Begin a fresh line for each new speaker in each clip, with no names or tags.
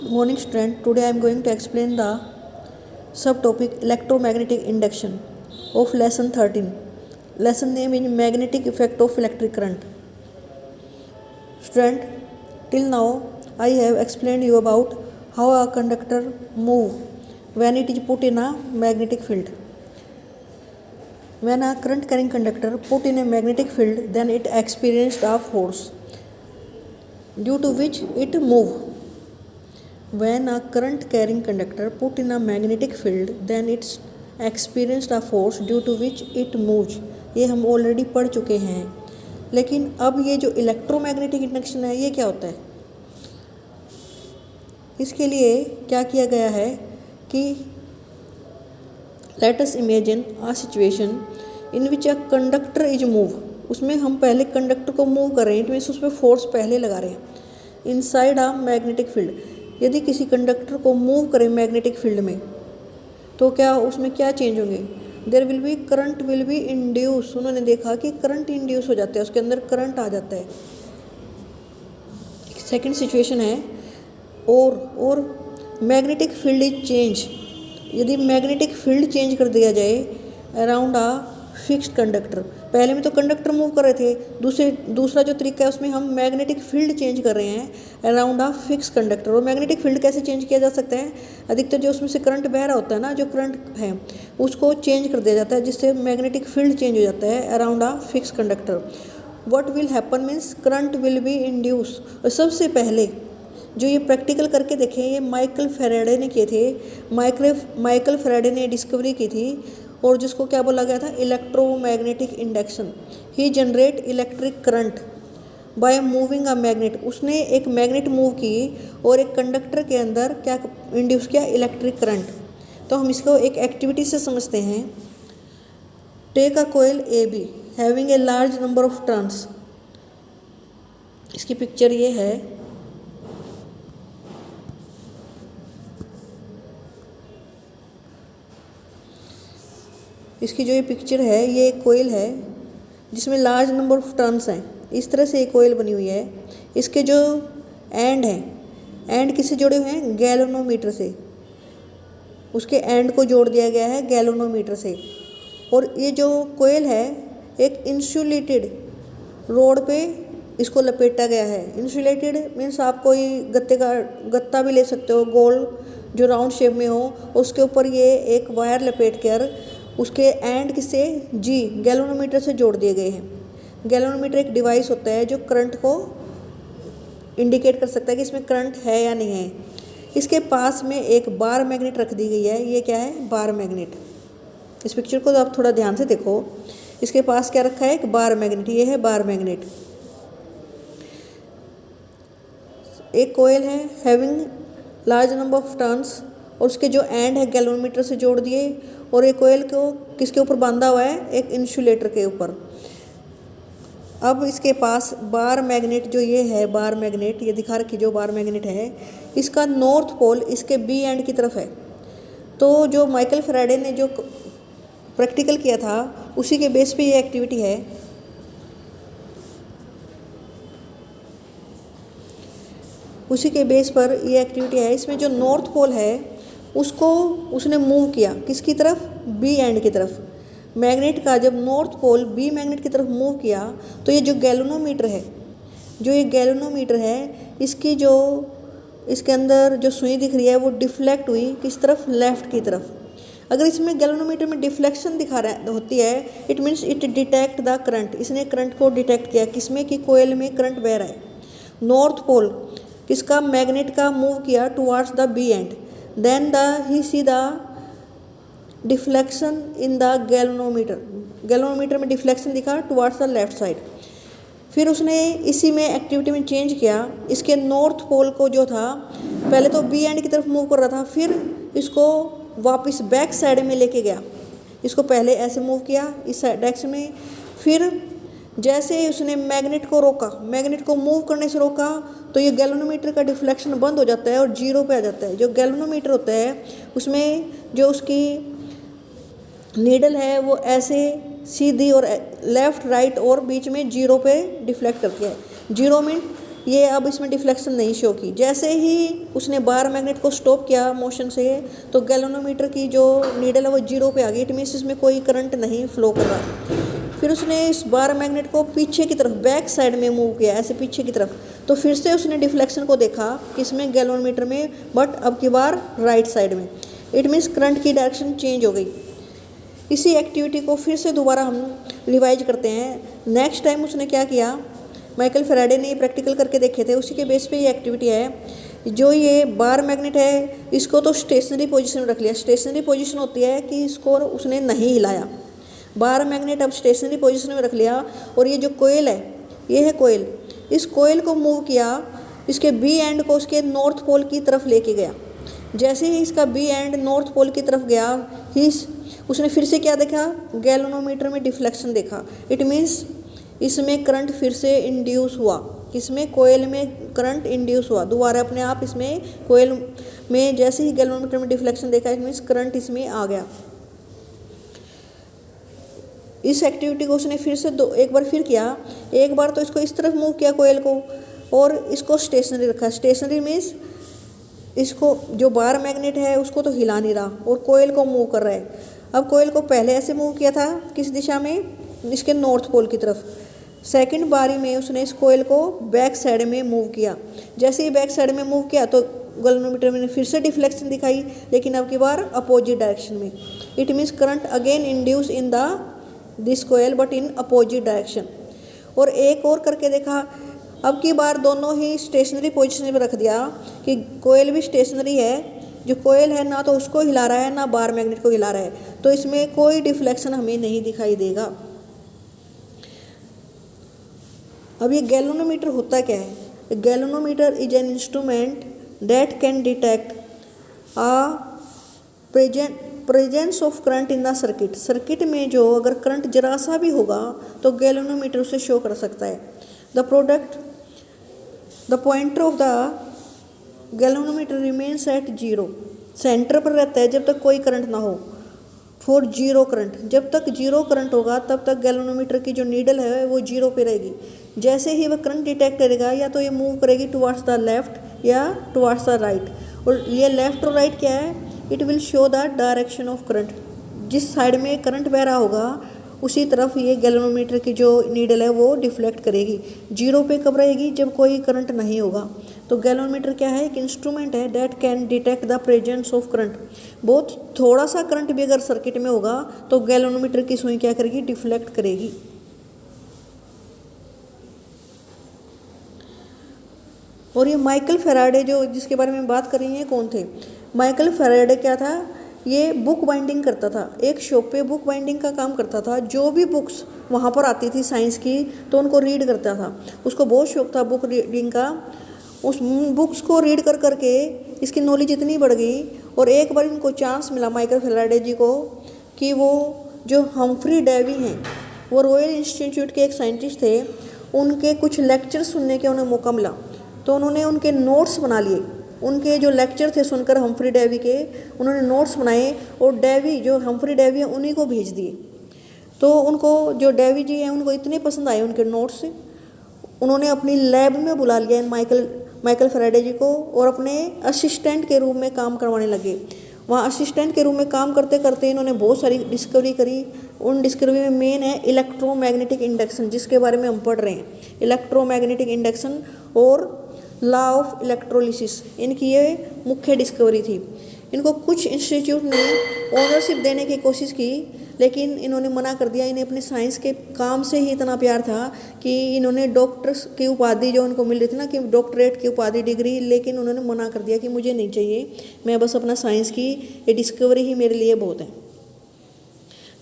Good morning student. Today I am going to explain the subtopic electromagnetic induction of lesson 13. Lesson name is magnetic effect of electric current. Student, till now I have explained you about how a conductor move when it is put in a magnetic field. When a current carrying conductor put in a magnetic field, then it experienced a force due to which it move. When a current carrying conductor put in a magnetic field, then it's experienced a force due to which it moves. ये हम already पढ़ चुके हैं, लेकिन अब ये जो electromagnetic induction है ये क्या होता है, इसके लिए क्या किया गया है कि let us imagine a situation in which a conductor is move. उसमें हम पहले कंडक्टर को मूव कर रहे हैं, इट मीन्स उस पर फोर्स पहले लगा रहे हैं इनसाइड अ मैग्नेटिक फील्ड. यदि किसी कंडक्टर को मूव करें मैग्नेटिक फील्ड में तो क्या उसमें क्या चेंज होंगे, there will be current will be induce. उन्होंने देखा कि करंट इंड्यूस हो जाता है, उसके अंदर करंट आ जाता है. सेकंड सिचुएशन है और मैग्नेटिक फील्ड इज चेंज. यदि मैग्नेटिक फील्ड चेंज कर दिया जाए अराउंड आ फिक्स्ड कंडक्टर. पहले में तो कंडक्टर मूव कर रहे थे, दूसरा जो तरीका है उसमें हम मैग्नेटिक फील्ड चेंज कर रहे हैं अराउंड आ फिक्स कंडक्टर. और मैग्नेटिक फील्ड कैसे चेंज किया जा सकता है, अधिकतर जो उसमें से करंट बह रहा होता है ना, जो करंट है उसको चेंज कर दिया जाता है जिससे मैग्नेटिक फील्ड चेंज हो जाता है around a fix conductor. What will happen means current will be induce. और सबसे पहले जो ये प्रैक्टिकल करके देखे ये माइकल फैराडे ने किए थे. माइकल फैराडे ने डिस्कवरी की थी और जिसको क्या बोला गया था, electromagnetic induction. He generate electric current by moving a magnet. उसने एक मैग्नेट मूव की और एक कंडक्टर के अंदर क्या इंड्यूस किया, इलेक्ट्रिक करंट. तो हम इसको एक एक्टिविटी से समझते हैं. Take a coil A B having a large number of turns. इसकी पिक्चर ये है. इसकी जो ये पिक्चर है ये एक कोयल है जिसमें लार्ज नंबर ऑफ टर्न्स हैं. इस तरह से एक कोयल बनी हुई है. इसके जो एंड हैं, एंड किससे जुड़े हुए हैं, गैल्वेनोमीटर से. उसके एंड को जोड़ दिया गया है गैल्वेनोमीटर से. और ये जो कोयल है एक इंसुलेटेड रोड पे इसको लपेटा गया है. इंसुलेटेड मीन्स आप कोई गत्ते का गत्ता भी ले सकते हो, गोल जो राउंड शेप में हो, उसके ऊपर ये एक वायर लपेट कर उसके एंड से जी गैल्वेनोमीटर से जोड़ दिए गए हैं. गैल्वेनोमीटर एक डिवाइस होता है जो करंट को इंडिकेट कर सकता है कि इसमें करंट है या नहीं है. इसके पास में एक बार मैग्नेट रख दी गई है. ये क्या है, बार मैग्नेट. इस पिक्चर को तो आप थोड़ा ध्यान से देखो. इसके पास क्या रखा है, एक बार मैग्नेट. ये है बार मैग्नेट. एक कोयल है having large number of turns और उसके जो एंड है गैल्वेनोमीटर से जोड़ दिए. और एक कोयल को किसके ऊपर बांधा हुआ है, एक इंसुलेटर के ऊपर. अब इसके पास बार मैग्नेट जो ये है, बार मैग्नेट ये दिखा रखी जो बार मैग्नेट है, इसका नॉर्थ पोल इसके बी एंड की तरफ है. तो जो माइकल फैराडे ने जो प्रैक्टिकल किया था उसी के बेस पे ये एक्टिविटी है. उसी के बेस पर ये एक्टिविटी है. इसमें जो नॉर्थ पोल है उसको उसने मूव किया किसकी तरफ, बी एंड की तरफ. मैग्नेट का जब नॉर्थ पोल बी मैग्नेट की तरफ मूव किया तो ये जो गैल्वेनोमीटर है, जो ये गैल्वेनोमीटर है इसकी जो इसके अंदर जो सुई दिख रही है वो डिफ्लेक्ट हुई किस तरफ, लेफ्ट की तरफ. अगर इसमें गैल्वेनोमीटर में डिफ्लेक्शन दिखा रहा होती है it means it detect the current. इसने करंट को डिटेक्ट किया किसमें, कि कोयल में करंट बह रहा है. नॉर्थ पोल किसका, मैग्नेट का मूव किया towards the B end. Then he see the deflection in the galvanometer. Galvanometer में डिफ्लेक्शन दिखा टुवार्ड्स द लेफ्ट साइड. फिर उसने इसी में एक्टिविटी में चेंज किया. इसके नॉर्थ पोल को जो था पहले तो बी एंड की तरफ मूव कर रहा था, फिर इसको वापस बैक साइड में लेके गया. इसको पहले ऐसे मूव किया इस डायरेक्शन में, फिर जैसे उसने मैग्नेट को रोका, मैग्नेट को मूव करने से रोका तो ये गैल्वेनोमीटर का डिफ्लेक्शन बंद हो जाता है और जीरो पे आ जाता है. जो गैल्वेनोमीटर होता है उसमें जो उसकी नीडल है वो ऐसे सीधी और लेफ़्ट राइट और बीच में जीरो पे डिफ्लेक्ट करती है. जीरो मीन ये अब इसमें डिफ्लेक्शन नहीं शो की। जैसे ही उसने बार मैग्नेट को स्टॉप किया मोशन से, तो गैल्वेनोमीटर की जो नीडल है वो 0 पे आ गई। इट मीन्स इसमें कोई करंट नहीं फ्लो कर रहा। फिर उसने इस बार मैग्नेट को पीछे की तरफ बैक साइड में मूव किया, ऐसे पीछे की तरफ। तो फिर से उसने डिफ्लेक्शन को देखा किसमें, गैल्वेनोमीटर में, बट अब की बार राइट साइड में। इट मीन्स करंट की डायरेक्शन चेंज हो गई। इसी एक्टिविटी को फिर से दोबारा हम रिवाइज करते हैं। नेक्स्ट टाइम उसने क्या किया, माइकल फैराडे ने प्रैक्टिकल करके देखे थे, उसी के बेस पे ये एक्टिविटी है। जो ये बार मैग्नेट है इसको तो स्टेशनरी पोजीशन में रख लिया। स्टेशनरी पोजीशन होती है कि इसको उसने नहीं हिलाया। बार मैग्नेट अब स्टेशनरी पोजीशन में रख लिया, और ये जो कोयल है, ये है कोयल, इस कोयल को मूव किया, इसके बी एंड को उसके नॉर्थ पोल की तरफ लेके गया। जैसे ही इसका बी एंड नॉर्थ पोल की तरफ गया, ही उसने फिर से क्या देखा, गैल्वेनोमीटर में डिफ्लेक्शन देखा। इट मीन्स इसमें करंट फिर से इंड्यूस हुआ। किसमें, कोयल में करंट इंड्यूस हुआ दोबारा अपने आप। इसमें कोयल में जैसे ही गैल्वेनोमीटर में डिफ्लेक्शन देखा, इट मीन्स करंट इसमें आ गया। इस एक्टिविटी को उसने फिर से एक बार फिर किया। एक बार तो इसको इस तरफ मूव किया कोयल को, और इसको स्टेशनरी रखा। स्टेशनरी मीन्स इसको जो बार मैग्नेट है उसको तो हिला नहीं रहा, और कोयल को मूव कर रहा है। अब कोयल को पहले ऐसे मूव किया था, किस दिशा में, इसके नॉर्थ पोल की तरफ। सेकंड बारी में उसने इस कोयल को बैक साइड में मूव किया। जैसे ही बैक साइड में मूव किया तो गैल्वेनोमीटर में फिर से डिफ्लेक्शन दिखाई, लेकिन अब की बार अपोजिट डायरेक्शन में। It means current again induce in the this coil but in opposite direction. और एक और करके देखा, अब की बार दोनों ही स्टेशनरी पोजीशन में रख दिया कि कोयल भी स्टेशनरी है। जो कोयल है ना तो उसको हिला रहा है ना बार मैग्नेट को हिला रहा है, तो इसमें कोई डिफ्लेक्शन हमें नहीं दिखाई देगा। अब ये गैल्वेनोमीटर होता क्या है? Galvanometer is an instrument that can detect presence of current in the circuit. Circuit में जो अगर करंट जरा सा भी होगा तो गैल्वेनोमीटर उसे शो कर सकता है। The pointer of the galvanometer remains at 0। Centre पर रहता है जब तक कोई करंट ना हो। फॉर 0 करंट, जब तक 0 करंट होगा तब तक गैल्वेनोमीटर की जो नीडल है वो 0 पे रहेगी। जैसे ही वह करंट डिटेक्ट करेगा, या तो ये मूव करेगी टुवार्ड्स द लेफ्ट या टुवार्ड्स द राइट। और ये लेफ्ट और राइट क्या है, it will show the direction of current. जिस साइड में करंट बह रहा होगा उसी तरफ ये गैल्वेनोमीटर की जो नीडल है वो डिफ्लेक्ट करेगी। 0 पे कब रहेगी, जब कोई करंट नहीं होगा। तो गैल्वेनोमीटर क्या है, एक इंस्ट्रूमेंट है that can detect the presence of current. बहुत थोड़ा सा करंट भी अगर सर्किट में होगा तो गैल्वेनोमीटर की सुई क्या करेगी, डिफ्लेक्ट करेगी। और ये माइकल फैराडे जो जिसके बारे में बात कर रही हैं, कौन थे? माइकल फैराडे क्या था, ये बुक बाइंडिंग करता था। एक शॉप पे बुक बाइंडिंग का काम करता था। जो भी बुक्स वहाँ पर आती थी साइंस की तो उनको रीड करता था। उसको बहुत शौक था बुक रीडिंग का। उस बुक्स को रीड कर करके इसकी नॉलेज इतनी बढ़ गई। और एक बार इनको चांस मिला माइकल फैराडे जी को कि वो जो हम्फ्री डेवी हैं, वो रॉयल इंस्टीट्यूट के एक साइंटिस्ट थे, उनके कुछ लेक्चर सुनने के उन्हें मौका मिला। तो उन्होंने उनके नोट्स बना लिए। उनके जो लेक्चर थे सुनकर हम्फ्री डेवी के, उन्होंने नोट्स बनाए और डेवी जो हम्फ्री डेवी है उन्हीं को भेज दिए। तो उनको जो डेवी जी हैं उनको इतने पसंद आए उनके नोट्स, उन्होंने अपनी लैब में बुला लिया माइकल फैराडे जी को और अपने असिस्टेंट के रूप में काम करवाने लगे। वहाँ असिस्टेंट के रूप में काम करते करते इन्होंने बहुत सारी डिस्कवरी करी। उन डिस्कवरी में मेन है इलेक्ट्रोमैग्नेटिक इंडक्शन, जिसके बारे में हम पढ़ रहे हैं। इलेक्ट्रोमैग्नेटिक इंडक्शन और लॉ ऑफ इलेक्ट्रोलिसिस, इनकी ये मुख्य डिस्कवरी थी। इनको कुछ इंस्टीट्यूट ने ओनरशिप देने की कोशिश की, लेकिन इन्होंने मना कर दिया। इन्हें अपने साइंस के काम से ही इतना प्यार था कि इन्होंने डॉक्टर्स की उपाधि जो उनको मिल रही थी ना, कि डॉक्टरेट की उपाधि डिग्री, लेकिन उन्होंने मना कर दिया कि मुझे नहीं चाहिए, मैं बस अपना साइंस की ये डिस्कवरी ही मेरे लिए बहुत है।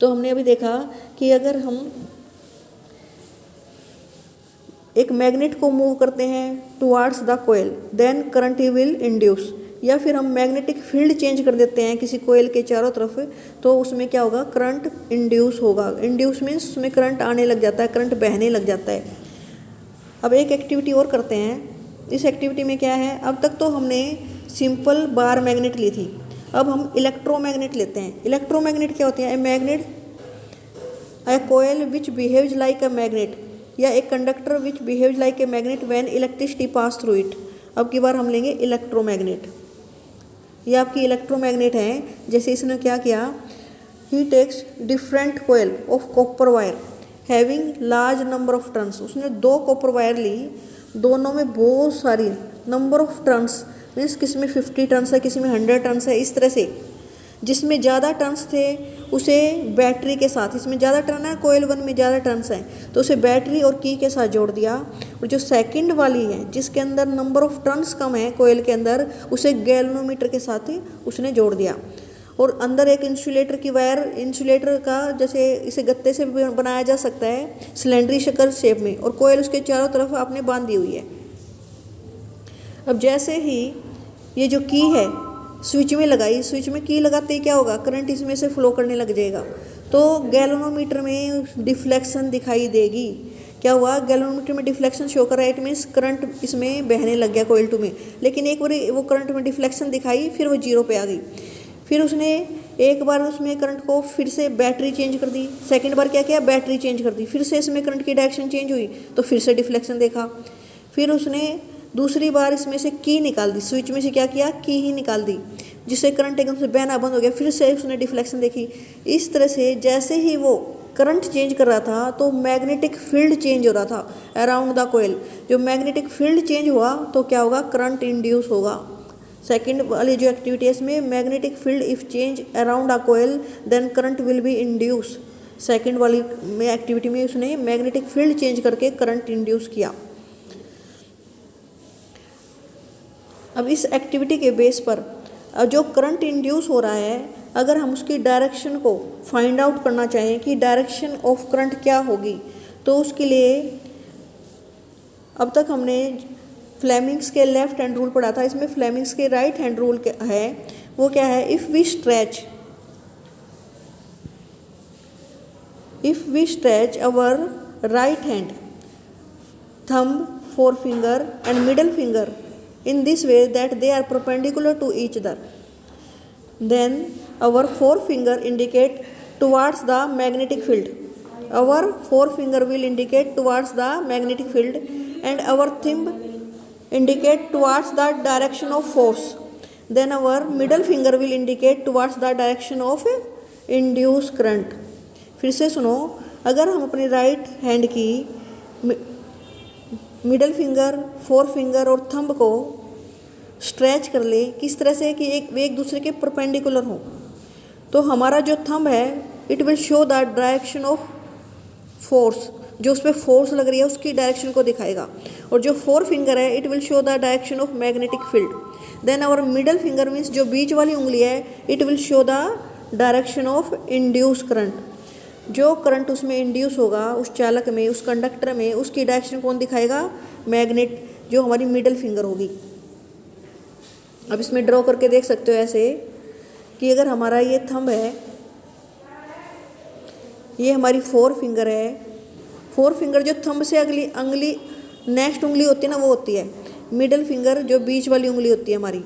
तो हमने अभी देखा कि अगर हम एक मैग्नेट को मूव करते हैं towards the coil, then current will induce, या फिर हम मैग्नेटिक फील्ड चेंज कर देते हैं किसी कोयल के चारों तरफ, तो उसमें क्या होगा, करंट इंड्यूस होगा। इंड्यूस मीन्स उसमें करंट आने लग जाता है, करंट बहने लग जाता है। अब एक एक्टिविटी और करते हैं। इस एक्टिविटी में क्या है, अब तक तो हमने सिंपल बार मैग्नेट ली थी, अब हम इलेक्ट्रोमैग्नेट लेते हैं। इलेक्ट्रोमैग्नेट क्या होती है? A magnet, a coil which behaves like a magnet, या a conductor which behaves like a magnet when electricity pass through it. अब की बार हम लेंगे इलेक्ट्रोमैग्नेट। ये आपकी इलेक्ट्रोमैग्नेट है। जैसे इसने क्या किया, he takes different coil of copper wire having large number of turns. उसने 2 कॉपर वायर ली, दोनों में बहुत सारी नंबर ऑफ टर्न्स, मीन्स किसी में 50 टर्न्स है, किसी में 100 टर्न्स है, इस तरह से। जिसमें ज़्यादा टर्न्स थे उसे बैटरी के साथ, इसमें ज़्यादा टर्न है, कोयल 1 में ज़्यादा टर्न्स हैं तो उसे बैटरी और की के साथ जोड़ दिया। और जो सेकंड वाली है जिसके अंदर नंबर ऑफ टर्न्स कम है कोयल के अंदर, उसे गैल्वेनोमीटर के साथ उसने जोड़ दिया। और अंदर एक इंसुलेटर की वायर, इंसुलेटर का जैसे इसे गत्ते से बनाया जा सकता है सिलेंडरी शक्ल शेप में, और कोयल उसके चारों तरफ आपने बांध दी हुई है। अब जैसे ही ये जो की है स्विच में लगाई, स्विच में की लगाते ही क्या होगा, करंट इसमें से फ्लो करने लग जाएगा। तो गैल्वेनोमीटर में डिफ्लेक्शन दिखाई देगी। क्या हुआ, गैल्वेनोमीटर में डिफ्लेक्शन शो कर रहा है, इट मीन्स करंट इसमें बहने लग गया कोयल 2 में। लेकिन एक बार वो करंट में डिफ्लेक्शन दिखाई, फिर वो 0 पे आ गई। फिर उसने एक बार उसमें करंट को फिर से बैटरी चेंज कर दी, सेकंड बार क्या किया, बैटरी चेंज कर दी, फिर से इसमें करंट की डायरेक्शन चेंज हुई तो फिर से डिफ्लेक्शन देखा। फिर उसने दूसरी बार इसमें से की निकाल दी, स्विच में से क्या किया, की ही निकाल दी, जिससे करंट एकदम से बहना बंद हो गया। फिर से उसने डिफ्लेक्शन देखी। इस तरह से जैसे ही वो करंट चेंज कर रहा था तो मैग्नेटिक फील्ड चेंज हो रहा था अराउंड द कोयल। जो मैग्नेटिक फील्ड चेंज हुआ तो क्या होगा, करंट इंड्यूस होगा। सेकेंड वाली जो एक्टिविटी है इसमें magnetic field if change around a coil then current will be induce. Second वाली में एक्टिविटी में उसने मैग्नेटिक फील्ड चेंज करके करंट इंड्यूस किया। अब इस एक्टिविटी के बेस पर जो करंट इंड्यूस हो रहा है, अगर हम उसकी डायरेक्शन को फाइंड आउट करना चाहें कि डायरेक्शन ऑफ करंट क्या होगी, तो उसके लिए अब तक हमने फ्लेमिंग्स के लेफ्ट हैंड रूल पढ़ा था, इसमें फ्लेमिंग्स के राइट हैंड रूल है। वो क्या है, if we stretch our right hand thumb, forefinger and middle finger in this way that they are perpendicular to each other, then our forefinger indicate towards the magnetic field. Our forefinger will indicate towards the magnetic field and our thumb indicate towards the direction of force. Then our middle finger will indicate towards the direction of induced current. फिर से सुनो, अगर हम अपनी right hand की middle finger, four finger और thumb को stretch कर ले किस तरह से कि वे एक दूसरे के परपेंडिकुलर हों, तो हमारा जो थंब है it will show the direction of force, जो उस पर फोर्स लग रही है उसकी डायरेक्शन को दिखाएगा। और जो फोर फिंगर है it will show the direction of magnetic field. Then our middle finger means जो बीच वाली उंगली है it will show the direction of induce current. जो करंट उसमें इंड्यूस होगा उस चालक में, उस कंडक्टर में, उसकी डायरेक्शन कौन दिखाएगा, मैग्नेट, जो हमारी मिडल फिंगर होगी। अब इसमें ड्रॉ करके देख सकते हो ऐसे कि अगर हमारा ये थंब है, ये हमारी फोर फिंगर है, फोर फिंगर जो थंब से अगली उंगली नेक्स्ट उंगली होती है ना, वो होती है मिडल फिंगर, जो बीच वाली उंगली होती है हमारी।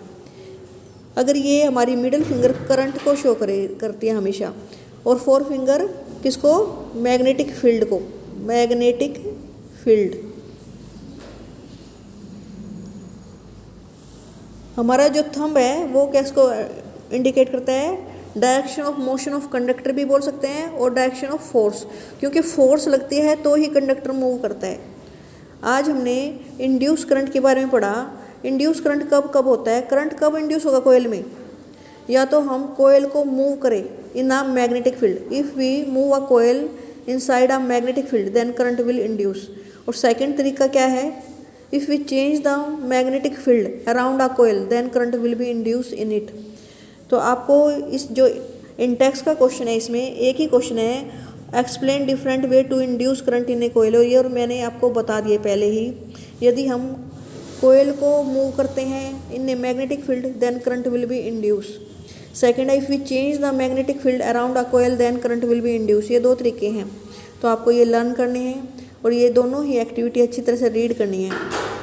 अगर ये हमारी मिडल फिंगर करंट को शो करती है हमेशा, और फोर फिंगर किसको, मैग्नेटिक फील्ड को, मैग्नेटिक फील्ड। हमारा जो थंब है वो किसको इंडिकेट करता है, direction of motion of conductor भी बोल सकते हैं, और डायरेक्शन ऑफ फोर्स, क्योंकि फोर्स लगती है तो ही कंडक्टर मूव करता है। आज हमने इंड्यूस करंट के बारे में पढ़ा। इंड्यूस करंट कब कब होता है, करंट कब इंड्यूस होगा कोयल में, या तो हम कोयल को मूव करें in a magnetic field, if we move a coil inside a magnetic field then current will induce. और सेकंड तरीका क्या है, if we change the magnetic field around a coil then current will be induce in it. तो आपको इस जो Intex का question है इसमें एक ही क्वेश्चन है, explain different way to induce current in a coil, और ये और मैंने आपको बता दिए पहले ही। यदि हम कोयल को मूव करते हैं in a magnetic field then current will be induce. Second है, if we change the magnetic field around a coil then current will be induce. ये दो तरीके हैं, तो आपको ये लर्न करने हैं, और ये दोनों ही एक्टिविटी अच्छी तरह से रीड करनी है।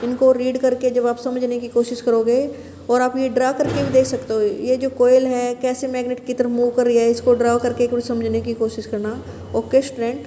इनको रीड करके जब आप समझने की कोशिश करोगे, और आप ये ड्रा करके भी देख सकते हो, ये जो कोयल है कैसे मैग्नेट की तरफ मूव कर रही है, इसको ड्रा करके कुछ समझने की कोशिश करना। Okay student.